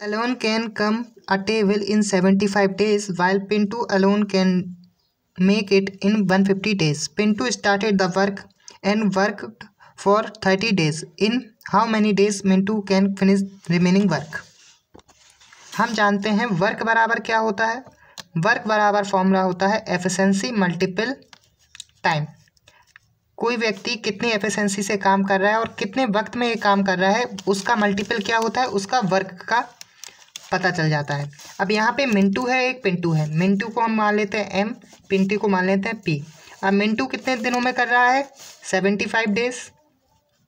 Alone can come a table in 75 days, while Pinto alone can make it in 150 days. Pinto started the work and worked for 30 days. In how many days Mintu can finish remaining work? हम जानते हैं work बराबर क्या होता है। Work बराबर formula होता है एफिशिएंसी मल्टीपल टाइम। कोई व्यक्ति कितनी एफिशिएंसी से काम कर रहा है और कितने वक्त में ये काम कर रहा है, उसका मल्टीपल क्या होता है, उसका वर्क का पता चल जाता है। अब यहाँ पे मिंटू है, एक पिंटू है। मिंटू को हम मान लेते हैं एम, पिंटू को मान लेते हैं पी। अब मिंटू कितने दिनों में कर रहा है? 75 डेज,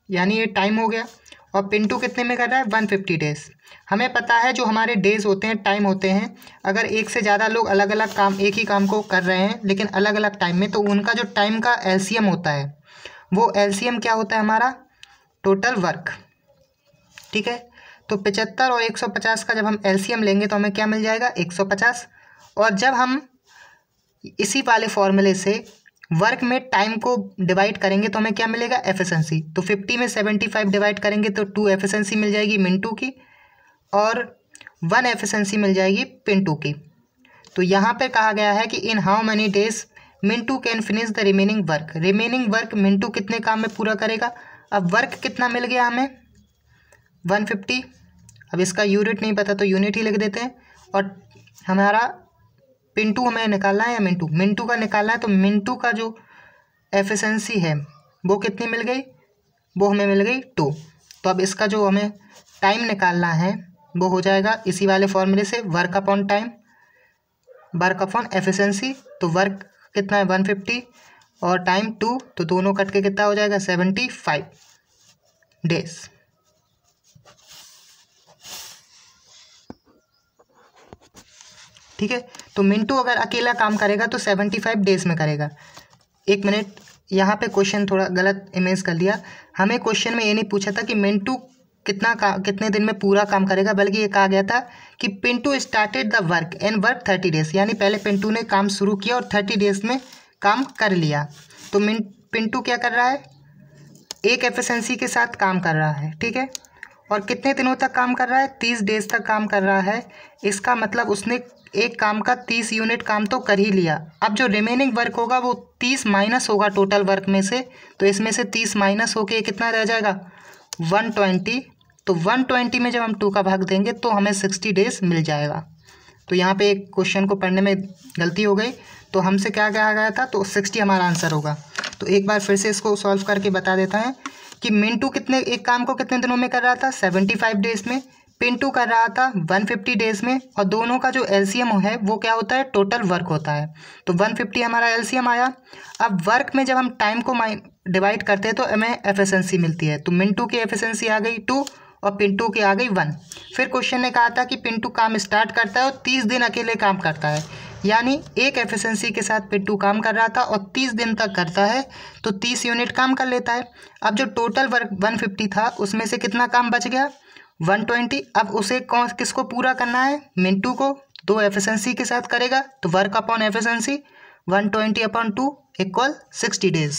यानी ये टाइम हो गया। और पिंटू कितने में कर रहा है? 150 डेज। हमें पता है जो हमारे डेज होते हैं, टाइम होते हैं, अगर एक से ज़्यादा लोग अलग अलग काम, एक ही काम को कर रहे हैं लेकिन अलग अलग टाइम में, तो उनका जो टाइम का एलसीएम होता है, वो एलसीएम क्या होता है? हमारा टोटल वर्क। ठीक है, तो 75 और 150 का जब हम एलसीएम लेंगे तो हमें क्या मिल जाएगा? 150। और जब हम इसी वाले फॉर्मूले से वर्क में टाइम को डिवाइड करेंगे तो हमें क्या मिलेगा? एफिशिएंसी। तो 50 में 75 डिवाइड करेंगे तो 2 एफिशिएंसी मिल जाएगी मिंटू की और 1 एफिशिएंसी मिल जाएगी पिंटू की। तो यहाँ पे कहा गया है कि in how many days Mintu can finish the remaining work. Remaining work Mintu कितने काम में पूरा करेगा? अब वर्क कितना मिल गया हमें? 150। अब इसका यूनिट नहीं पता तो यूनिट ही लिख देते हैं। और हमारा पिंटू हमें निकालना है या मिंटू? मिंटू का निकालना है, तो मिंटू का जो एफिशिएंसी है वो कितनी मिल गई? वो हमें मिल गई 2। तो अब इसका जो हमें टाइम निकालना है वो हो जाएगा इसी वाले फॉर्मूले से, work upon time, work upon efficiency. तो वर्क कितना है? 150 और टाइम 2, तो दोनों कट के कितना हो जाएगा? 75 डेज। ठीक है, तो मिंटू अगर अकेला काम करेगा तो 75 डेज में करेगा। एक मिनट, यहाँ पे क्वेश्चन थोड़ा गलत इमेज कर लिया। हमें क्वेश्चन में ये नहीं पूछा था कि मिंटू कितने दिन में पूरा काम करेगा, बल्कि ये कहा गया था कि Pintu started the work and work 30 days, यानी पहले पिंटू ने काम शुरू किया और 30 डेज में काम कर लिया। तो पिंटू क्या कर रहा है? एक एफिशिएंसी के साथ काम कर रहा है। ठीक है, और कितने दिनों तक काम कर रहा है? 30 डेज तक काम कर रहा है। इसका मतलब उसने एक काम का 30 यूनिट काम तो कर ही लिया। अब जो रिमेनिंग वर्क होगा वो 30 माइनस होगा टोटल वर्क में से, तो इसमें से 30 माइनस होके कितना रह जाएगा? 120। तो 120 में जब हम 2 का भाग देंगे तो हमें 60 डेज मिल जाएगा। तो यहाँ पे एक क्वेश्चन को पढ़ने में गलती हो गई, तो हमसे क्या कहा गया था? तो 60 हमारा आंसर होगा। तो एक बार फिर से इसको सॉल्व करके बता देता है कि मिंटू एक काम को कितने दिनों में कर रहा था? 75 डेज में। पिंटू कर रहा था 150 डेज में। और दोनों का जो एलसीएम है वो क्या होता है? टोटल वर्क होता है। तो 150 हमारा एलसीएम आया। अब वर्क में जब हम टाइम को डिवाइड करते हैं तो हमें एफिशिएंसी मिलती है। तो मिंटू की एफिशिएंसी आ गई 2 और पिंटू की आ गई 1। फिर क्वेश्चन ने कहा था कि पिंटू काम स्टार्ट करता है और 30 दिन अकेले काम करता है, यानी एक एफिशिएंसी के साथ पिंटू काम कर रहा था और 30 दिन तक करता है, तो 30 यूनिट काम कर लेता है। अब जो टोटल वर्क 150 था उसमें से कितना काम बच गया? 120। अब उसे किसको पूरा करना है? मिंटू को। 2 एफिशिएंसी के साथ करेगा, तो work upon efficiency 120 upon 2 equal 60 days.